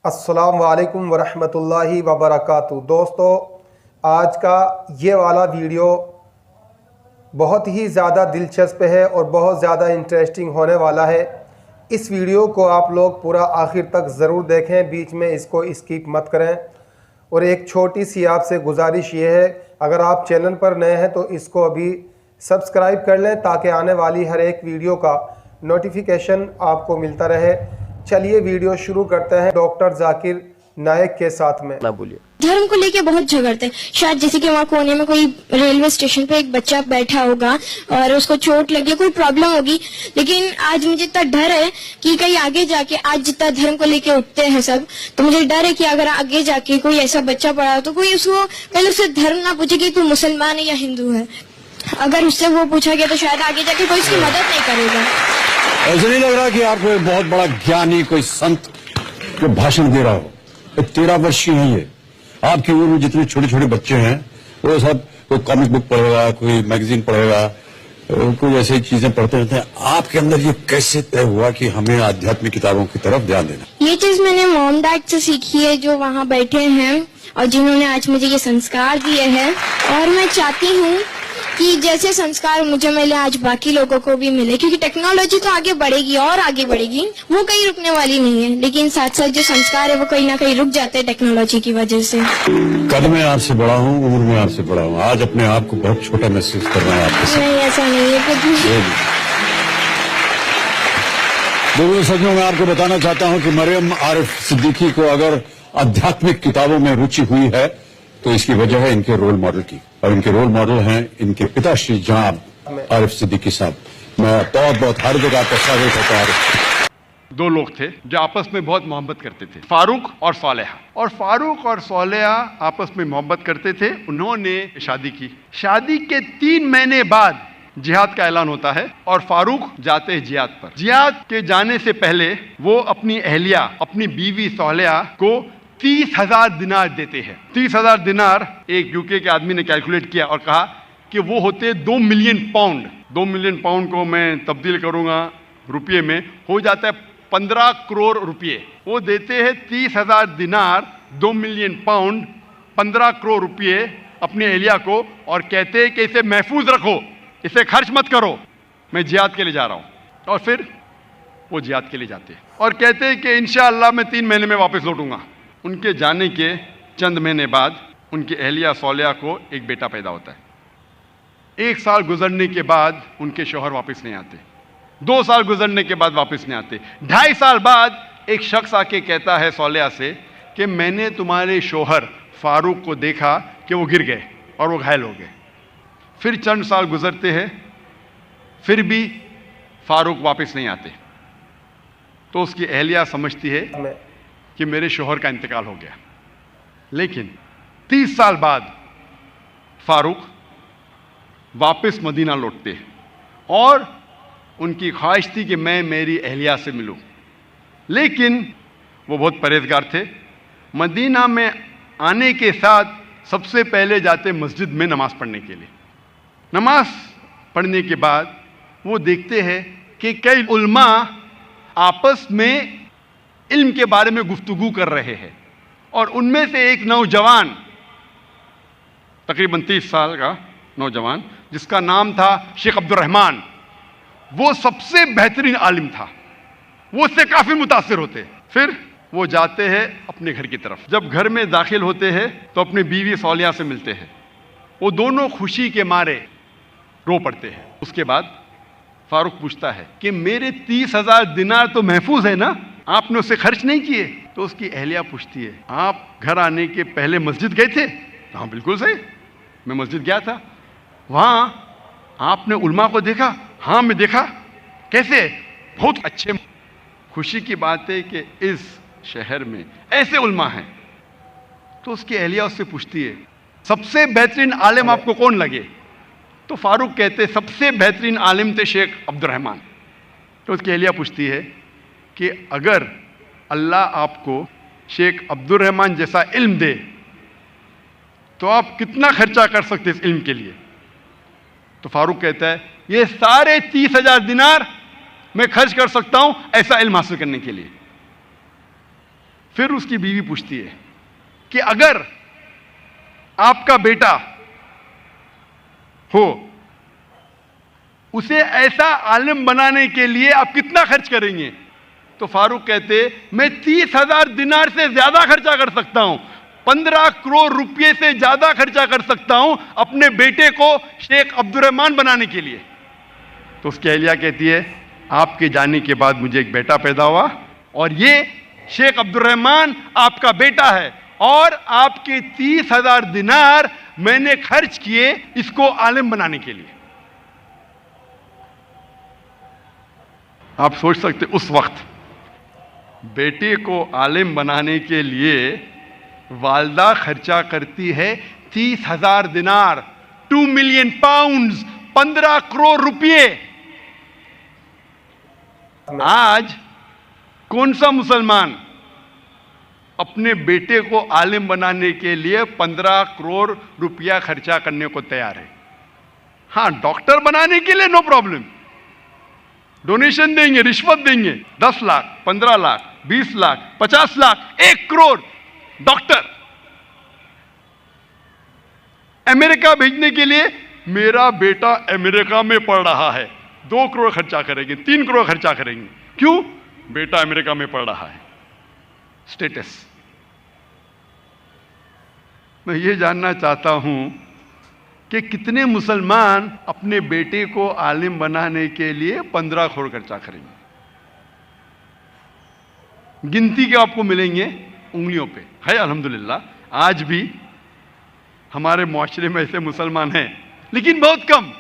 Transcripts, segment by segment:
अस्सलाम वालेकुम वरहमतुल्लाहि वबरकातुहू। दोस्तों, आज का ये वाला वीडियो बहुत ही ज़्यादा दिलचस्प है और बहुत ज़्यादा इंटरेस्टिंग होने वाला है। इस वीडियो को आप लोग पूरा आखिर तक ज़रूर देखें, बीच में इसको स्किप मत करें। और एक छोटी सी आपसे गुजारिश ये है, अगर आप चैनल पर नए हैं तो इसको अभी सब्सक्राइब कर लें ताकि आने वाली हर एक वीडियो का नोटिफिकेशन आपको मिलता रहे। चलिए वीडियो शुरू करते हैं डॉक्टर जाकिर नायक के साथ में। ना बोलिए। धर्म को लेके बहुत झगड़ते हैं। शायद जैसे कि वहाँ कोने में कोई रेलवे स्टेशन पे एक बच्चा बैठा होगा और उसको चोट लगी, कोई प्रॉब्लम होगी, लेकिन आज मुझे इतना डर है कि कहीं आगे जाके आज जितना धर्म को लेके उठते हैं सब, तो मुझे डर है कि अगर आगे जाके कोई ऐसा बच्चा पड़ा हो तो कोई उसको पहले उससे धर्म ना पूछे कि तू मुसलमान है या हिंदू है। अगर उससे वो पूछा गया तो शायद आगे जाके कोई उसकी मदद नहीं करेगा। ऐसा नहीं लग रहा कि आप कोई बहुत बड़ा ज्ञानी, कोई संत जो भाषण दे रहा हो। 13 वर्ष की है ये। आपकी उम्र में जितने छोटे छोटे बच्चे हैं वो सब कोई कॉमिक बुक पढ़ेगा, कोई मैगजीन पढ़ेगा, कोई ऐसी चीजें पढ़ते रहते हैं। आपके अंदर ये कैसे तय हुआ कि हमें आध्यात्मिक किताबों की तरफ ध्यान देना? ये चीज मैंने मॉम डैड से सीखी है, जो वहाँ बैठे हैं और जिन्होंने आज मुझे ये संस्कार दिए हैं। और मैं चाहती हूँ कि जैसे संस्कार मुझे मिले आज बाकी लोगों को भी मिले, क्योंकि टेक्नोलॉजी तो आगे बढ़ेगी और आगे बढ़ेगी, वो कहीं रुकने वाली नहीं है, लेकिन साथ साथ जो संस्कार है वो कहीं ना कहीं रुक जाते हैं टेक्नोलॉजी की वजह से। कद में आपसे बड़ा हूँ, उम्र में आपसे बड़ा हूँ, आज अपने आप को बहुत छोटा महसूस कर रहा है आपके साथ। नहीं, ऐसा नहीं है कुछ। दोस्तों, सच में मैं आपको बताना चाहता हूँ कि मरियम आरिफ सिद्दीकी को अगर आध्यात्मिक किताबों में रुचि हुई है तो इसकी वजह है इनके रोल मॉडल की, और इनके रोल मॉडल हैं इनके पिता श्री जनाब आरिफ सिद्दीकी साहब। मैं बहुत बहुत हार्दिक आपका स्वागत करता हूं। दो लोग थे जो आपस में बहुत मोहब्बत करते थे, फारूक और सोलेहा। और फारूक और सोलेहा आपस में मोहब्बत करते थे। उन्होंने शादी की। शादी के 3 महीने बाद जिहाद का ऐलान होता है और फारूक जाते हैं जिहाद पर। जिहाद के जाने से पहले वो अपनी अहलिया, अपनी बीवी सोलेहा को 30,000 दिनार देते हैं। 30,000 दिनार एक यूके के आदमी ने कैलकुलेट किया और कहा कि वो होते 2 मिलियन पाउंड। 2 मिलियन पाउंड को मैं तब्दील करूंगा रुपये में, हो जाता है 15 करोड़ रुपये। वो देते हैं 30,000 दिनार, 2 मिलियन पाउंड, 15 करोड़ रुपये अपनी एहलिया को, और कहते हैं कि इसे महफूज रखो, इसे खर्च मत करो, मैं जिहाद के लिए जा रहा हूँ। और फिर वो जिहाद के लिए जाते हैं और कहते हैं कि इंशाअल्लाह मैं 3 महीने में वापस लौटूंगा। उनके जाने के चंद महीने बाद उनकी अहलिया सोलेहा को एक बेटा पैदा होता है। 1 साल गुजरने के बाद उनके शौहर वापस नहीं आते। 2 साल गुजरने के बाद वापस नहीं आते। 2.5 साल बाद एक शख्स आके कहता है सोलेहा से कि मैंने तुम्हारे शौहर फारूक को देखा कि वो गिर गए और वो घायल हो गए। फिर चंद साल गुजरते हैं, फिर भी फारूक वापस नहीं आते। तो उसकी अहलिया समझती है कि मेरे शौहर का इंतकाल हो गया। लेकिन 30 साल बाद फारूक वापस मदीना लौटते हैं और उनकी ख्वाहिश थी कि मैं मेरी अहलिया से मिलूं। लेकिन वो बहुत परहेजगार थे। मदीना में आने के साथ सबसे पहले जाते मस्जिद में नमाज पढ़ने के लिए। नमाज पढ़ने के बाद वो देखते हैं कि कई उल्मा आपस में इल्म के बारे में गुफ्तगू कर रहे हैं, और उनमें से एक नौजवान, तकरीबन 30 साल का नौजवान, जिसका नाम था शेख अब्दुल रहमान, वो सबसे बेहतरीन आलिम था। वो उससे काफी मुतासिर होते। फिर वो जाते हैं अपने घर की तरफ। जब घर में दाखिल होते हैं तो अपनी बीवी सोलेहा से मिलते हैं। वो दोनों खुशी के मारे रो पड़ते हैं। उसके बाद फारूक पूछता है कि मेरे 30,000 दिनार तो महफूज है ना, आपने उसे खर्च नहीं किए? तो उसकी अहलिया पूछती है, आप घर आने के पहले मस्जिद गए थे? हाँ बिल्कुल सही, मैं मस्जिद गया था। वहां आपने उल्मा को देखा? हाँ मैं देखा। कैसे? बहुत अच्छे। खुशी की बात है कि इस शहर में ऐसे उल्मा हैं। तो उसकी अहलिया उससे पूछती है, सबसे बेहतरीन आलिम आपको कौन लगे? तो फारूक कहते सबसे बेहतरीन आलिम थे शेख अब्दुल रहमान। तो उसकी अहलिया पूछती है कि अगर अल्लाह आपको शेख अब्दुल रहमान जैसा इल्म दे तो आप कितना खर्चा कर सकते इस इल्म के लिए? तो फारूक कहता है ये सारे 30,000 दिनार मैं खर्च कर सकता हूं ऐसा इल्म हासिल करने के लिए। फिर उसकी बीवी पूछती है कि अगर आपका बेटा हो, उसे ऐसा आलिम बनाने के लिए आप कितना खर्च करेंगे? तो फारूक कहते, मैं 30,000 दिनार से ज्यादा खर्चा कर सकता हूं, 15 करोड़ रुपए से ज्यादा खर्चा कर सकता हूं अपने बेटे को शेख अब्दुर्रहमान बनाने के लिए। तो उसकी अहलिया कहती है, आपके जाने के बाद मुझे एक बेटा पैदा हुआ और ये शेख अब्दुर्रहमान आपका बेटा है और आपके 30,000 दिनार मैंने खर्च किए इसको आलिम बनाने के लिए। आप सोच सकते, उस वक्त बेटे को आलिम बनाने के लिए वालदा खर्चा करती है 30,000 दिनार, 2 मिलियन पाउंड्स, 15 करोड़ रुपए। आज कौन सा मुसलमान अपने बेटे को आलिम बनाने के लिए 15 करोड़ रुपया खर्चा करने को तैयार है? हां, डॉक्टर बनाने के लिए नो प्रॉब्लम, डोनेशन देंगे, रिश्वत देंगे, 10 लाख, 15 लाख, 20 लाख, 50 लाख, 1 करोड़ डॉक्टर। अमेरिका भेजने के लिए, मेरा बेटा अमेरिका में पढ़ रहा है, 2 करोड़ खर्चा करेंगे, 3 करोड़ खर्चा करेंगे। क्यों? बेटा अमेरिका में पढ़ रहा है, स्टेटस। मैं ये जानना चाहता हूं कि कितने मुसलमान अपने बेटे को आलिम बनाने के लिए 15 करोड़ खर्चा करेंगे? गिनती के आपको मिलेंगे उंगलियों पे, है अल्हम्दुलिल्लाह। आज भी हमारे मुआशरे में ऐसे मुसलमान हैं, लेकिन बहुत कम,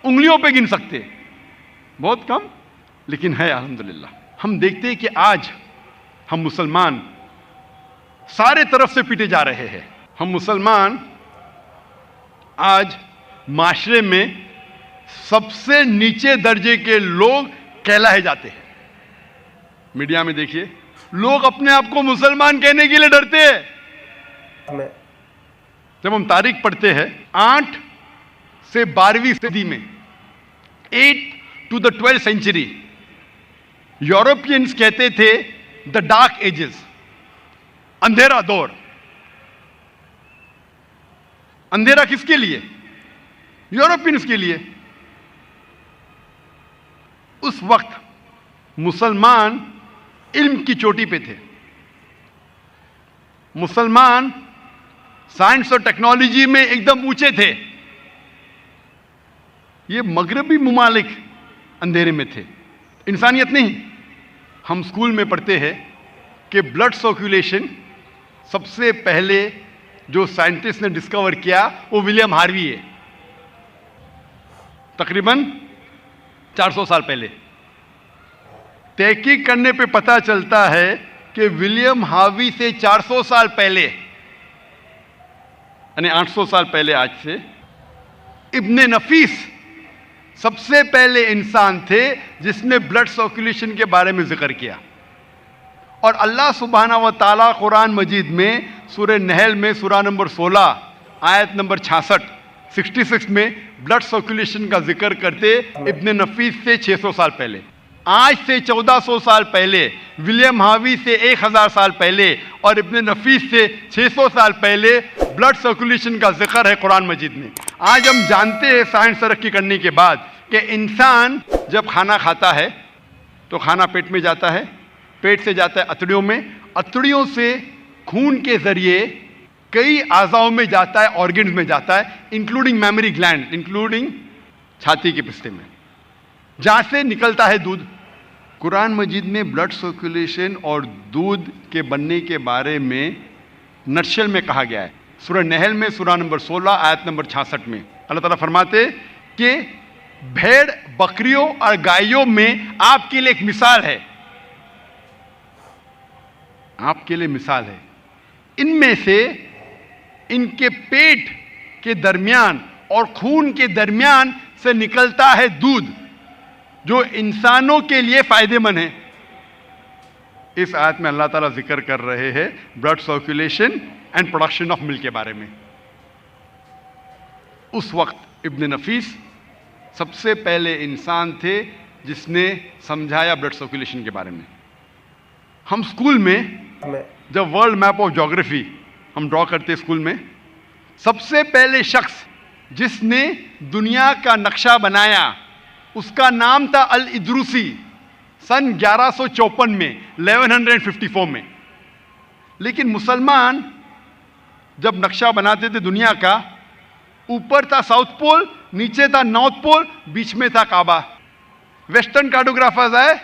उंगलियों पे गिन सकते, बहुत कम, लेकिन है अल्हम्दुलिल्लाह। हम देखते हैं कि आज हम मुसलमान सारे तरफ से पीटे जा रहे हैं। हम मुसलमान आज माशरे में सबसे नीचे दर्जे के लोग कहलाए जाते हैं। मीडिया में देखिए, लोग अपने आप को मुसलमान कहने के लिए डरते हैं। जब हम तारीख पढ़ते हैं, 8 से 12वीं सदी में, 8 to the 12th century, Europeans कहते थे द डार्क एजेस, अंधेरा दौर। अंधेरा किसके लिए? यूरोपियंस के लिए। उस वक्त मुसलमान इल्म की चोटी पे थे, मुसलमान साइंस और टेक्नोलॉजी में एकदम ऊंचे थे। ये मगरबी मुमालिक अंधेरे में थे, इंसानियत नहीं। हम स्कूल में पढ़ते हैं कि ब्लड सर्कुलेशन सबसे पहले जो साइंटिस्ट ने डिस्कवर किया वो विलियम हार्वी है, तकरीबन 400 साल पहले। तहकीक करने पे पता चलता है कि विलियम हार्वी से 400 साल पहले, यानी 800 साल पहले आज से, इब्ने नफीस सबसे पहले इंसान थे जिसने ब्लड सर्कुलेशन के बारे में जिक्र किया। और अल्लाह सुब्हाना व तआला कुरान मजीद में सूरह नहल में सूरा नंबर 16 आयत नंबर 66 में ब्लड सर्कुलेशन का जिक्र करते इब्ने नफीस से 600 साल पहले। आज से 1400 साल पहले, विलियम हार्वी से 1000 साल पहले और इब्ने नफीस से 600 साल पहले ब्लड सर्कुलेशन का जिक्र है कुरान मजीद में। आज हम जानते हैं साइंस तरक्की करने के बाद कि इंसान जब खाना खाता है तो खाना पेट में जाता है, पेट से जाता है अतड़ियों में, अतड़ियों से खून के जरिए कई आज़ाओं में जाता है, ऑर्गन्स में जाता है, इंक्लूडिंग मेमोरी ग्लैंड, इंक्लूडिंग छाती के पिस्ते में, जहां से निकलता है दूध। कुरान मजीद में ब्लड सर्कुलेशन और दूध के बनने के बारे में नटशल में कहा गया है। सूरह नहल में सूरा नंबर 16 आयत नंबर 66 में अल्लाह ताला फरमाते कि भेड़ बकरियों और गायों में आपके लिए एक मिसाल है, आपके लिए मिसाल है। इनमें से इनके पेट के दरमियान और खून के दरमियान से निकलता है दूध जो इंसानों के लिए फायदेमंद है। इस आयत में अल्लाह ताला जिक्र कर रहे हैं blood circulation and production of milk के बारे में। उस वक्त इब्ने नफीस सबसे पहले इंसान थे जिसने समझाया ब्लड सर्कुलेशन के बारे में। हम स्कूल में जब वर्ल्ड मैप ऑफ ज्योग्राफी हम ड्रॉ करते स्कूल में, सबसे पहले शख्स जिसने दुनिया का नक्शा बनाया उसका नाम था अल इद्रूसी, सन 1154 में, 1154 में। लेकिन मुसलमान जब नक्शा बनाते थे दुनिया का, ऊपर था साउथ पोल, नीचे था नॉर्थ पोल, बीच में था काबा। वेस्टर्न कार्टोग्राफर्स आए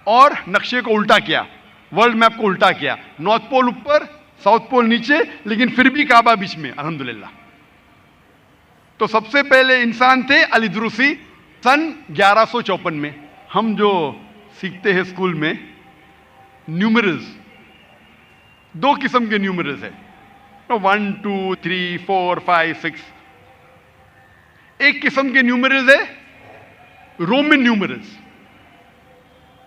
और नक्शे को उल्टा किया, वर्ल्ड मैप को उल्टा किया, नॉर्थ पोल ऊपर, साउथ पोल नीचे, लेकिन फिर भी काबा बीच में, अल्हम्दुलिल्लाह। तो सबसे पहले इंसान थे अल इद्रूसी, सन 1154 में। हम जो सीखते हैं स्कूल में न्यूमरल्स, दो किस्म के न्यूमरल्स है, 1 2 3 4 5 6। एक किस्म के न्यूमरल्स है रोमन न्यूमरल्स,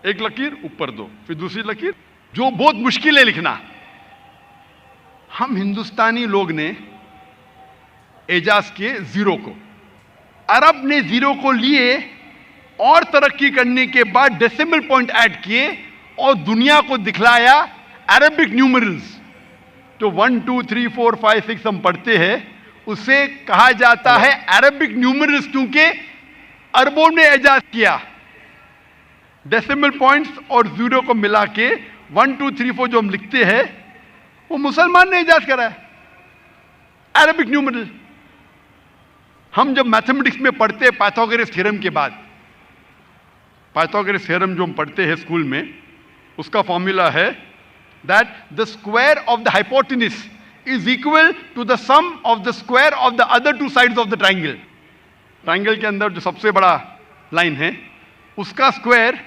एक लकीर ऊपर दो, फिर दूसरी लकीर, जो बहुत मुश्किल है लिखना। हम हिंदुस्तानी लोग ने एजाज किए जीरो को, अरब ने जीरो को लिए और तरक्की करने के बाद डेसिमल पॉइंट ऐड किए और दुनिया को दिखलाया अरबिक न्यूमरल्स। जो 1 2 3 4 5 6 हम पढ़ते हैं उसे कहा जाता है अरबिक न्यूमरल्स, क्योंकि अरबों ने एजाज किया। डेसिमल पॉइंट्स और जीरो को मिला के 1 2 3 4 जो हम लिखते हैं वो मुसलमान ने एजाज करा है, अरबिक न्यूमरल। हम जब मैथमेटिक्स में पढ़ते हैं पाइथागोरस थ्योरम के बाद, पाइथागोरस थ्योरम जो हम पढ़ते हैं स्कूल में, उसका फॉर्मूला है that the square of the hypotenuse is equal to the sum of the square of the other two sides of the triangle. Triangle के अंदर जो सबसे बड़ा लाइन है उसका स्क्वायर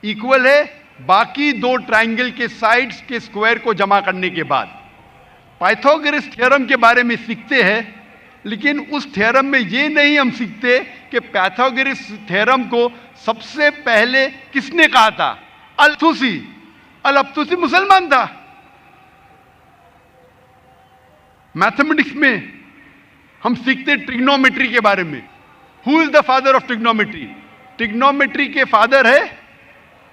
इक्वल है बाकी दो ट्राइंगल के साइड्स के स्क्वायर को जमा करने के बाद। पाइथागोरस थ्योरम के बारे में सीखते हैं, लेकिन उस थ्योरम में ये नहीं हम सीखते कि पाइथागोरस थ्योरम को सबसे पहले किसने कहा था। अल-अब्तूसी। अल-अब्तूसी मुसलमान था। मैथमेटिक्स में हम सीखते ट्रिग्नोमेट्री के बारे में। Who is the father of trigonometry? Trigonometry के फादर है,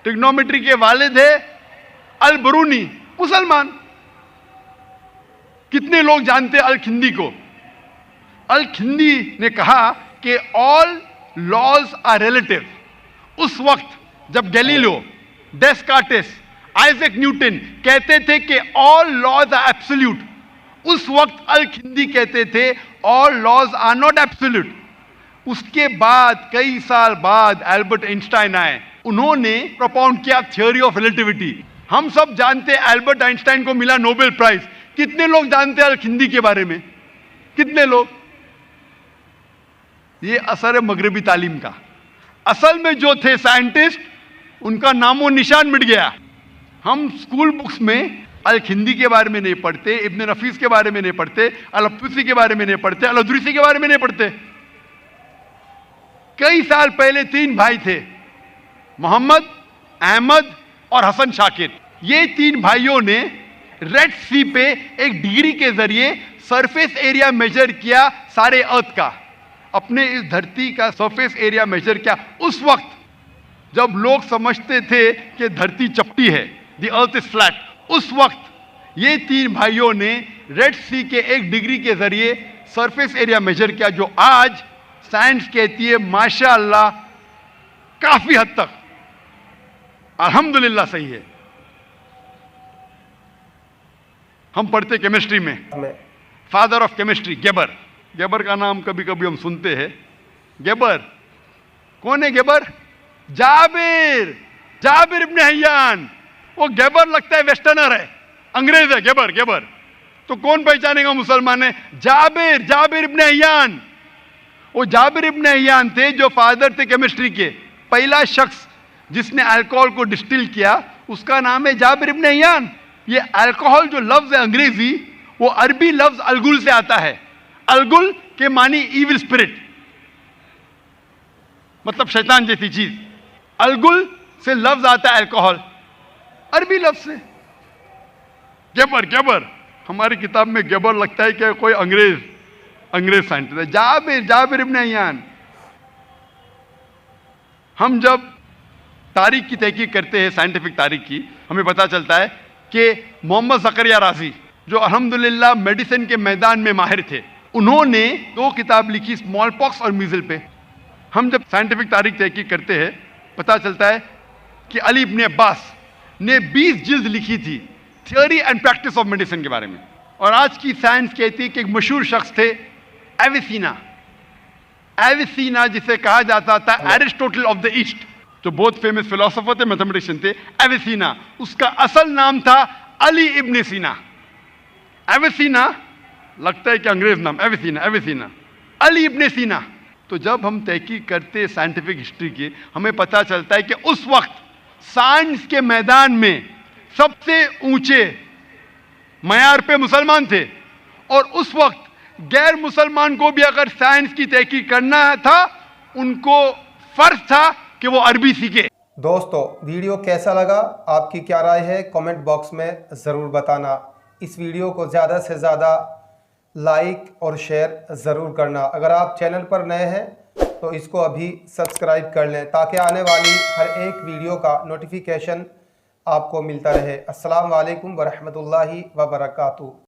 ट्रिग्नोमेट्री के वालिद है अल-बरूनी, मुसलमान। कितने लोग जानते हैं अल-खिंदी को? अल-खिंदी ने कहा कि ऑल लॉज आर रिलेटिव। उस वक्त जब गैलीलियो, डेस्कार्टेस, आइजैक न्यूटन कहते थे कि ऑल लॉज आर एब्सोल्यूट, उस वक्त अल-खिंदी कहते थे all laws are not absolute. उसके बाद कई साल बाद एल्बर्ट आइंस्टाइन आए, उन्होंने प्रोपाउंड किया थ्योरी ऑफ रिलेटिविटी। हम सब जानते हैं एल्बर्ट आइंस्टाइन को मिला नोबेल प्राइज। कितने लोग जानते हैं अल-खिंदी के बारे में? कितने लोग? ये असर है मगरबी तालीम का। असल में जो थे साइंटिस्ट, उनका नामो निशान मिट गया। हम स्कूल बुक्स में अल-खिंदी के बारे में नहीं पढ़ते, इब्न नफीस के बारे में नहीं पढ़ते, अल-अब्तूसी के बारे में नहीं पढ़ते, अल-इद्रूसी के बारे में नहीं पढ़ते। कई साल पहले 3 भाई थे, मोहम्मद, अहमद और हसन शाकिर। ये 3 भाइयों ने रेड सी पे एक डिग्री के जरिए सरफेस एरिया मेजर किया सारे अर्थ का, अपने इस धरती का सरफेस एरिया मेजर किया। उस वक्त जब लोग समझते थे कि धरती चपटी है, द अर्थ इज फ्लैट, उस वक्त ये 3 भाइयों ने रेड सी के एक डिग्री के जरिए सरफेस एरिया मेजर किया, जो आज साइंस कहती है माशाअल्लाह काफी हद तक अल्हम्दुलिल्लाह सही है। हम पढ़ते केमिस्ट्री में फादर ऑफ केमिस्ट्री गेबर। गेबर का नाम कभी कभी हम सुनते हैं। गेबर कौन है? गेबर जाबिर, जाबिर इब्न हय्यान। वो गेबर लगता है वेस्टर्नर है, अंग्रेज है गेबर। गेबर तो कौन पहचानेगा मुसलमान है? जाबिर, जाबिर इब्न हय्यान। वो जाबिर इब्न हय्यान थे जो फादर थे केमिस्ट्री के। पहला शख्स जिसने अल्कोहल को डिस्टिल किया उसका नाम है जाबिर इब्न हय्यान। ये अल्कोहल जो लफ्ज है अंग्रेजी, वो अरबी लफ्ज अलगुल से आता है। अलगुल के मानी इविल स्पिरिट, मतलब शैतान जैसी चीज। अलगुल से लफ्ज आता है अल्कोहल, अरबी लफ्ज से। गेबर, गेबर हमारी किताब में गेबर लगता है कि कोई अंग्रेज साइंटिस्ट है। जाबिर, जाबिर इब्न हय्यान। हम जब तारीख की तहकीक करते हैं, साइंटिफिक तारीख की, हमें पता चलता है कि मोहम्मद ज़करिया राजी, जो अल्हम्दुलिल्लाह मेडिसिन के मैदान में माहिर थे, उन्होंने 2 किताब लिखी स्मॉल पॉक्स और मीजल पे। हम जब साइंटिफिक तारीख तहकीक करते हैं पता चलता है कि अली इब्न अब्बास ने 20 जिल्द लिखी थी theory and practice of medicine के बारे में। और आज की साइंस कहती है कि एक मशहूर शख्स थे एविसीना, एविसीना जिसे कहा जाता था एरिस्टोटल ऑफ द ईस्ट, जो बहुत फेमस फिलोसोफर थे, मैथमेटिशियन थे। एविसीना, उसका असल नाम था अली इब्न सीना। एविसीना लगता है कि अंग्रेज नाम, एविसीना, एविसीना, अली इब्न सीना। तो जब हम तहकीक करते साइंटिफिक हिस्ट्री की, हमें पता चलता है कि उस वक्त साइंस के मैदान में सबसे ऊंचे मयार पे मुसलमान थे, और उस वक्त गैर मुसलमान को भी अगर साइंस की तहकीक करना था, उनको फर्ज था कि वो अरबी सीखे। दोस्तों, वीडियो कैसा लगा, आपकी क्या राय है, कमेंट बॉक्स में ज़रूर बताना। इस वीडियो को ज़्यादा से ज़्यादा लाइक और शेयर ज़रूर करना। अगर आप चैनल पर नए हैं तो इसको अभी सब्सक्राइब कर लें, ताकि आने वाली हर एक वीडियो का नोटिफिकेशन आपको मिलता रहे। अस्सलाम वालेकुम वरहमतुल्लाहि वबरकातुहू।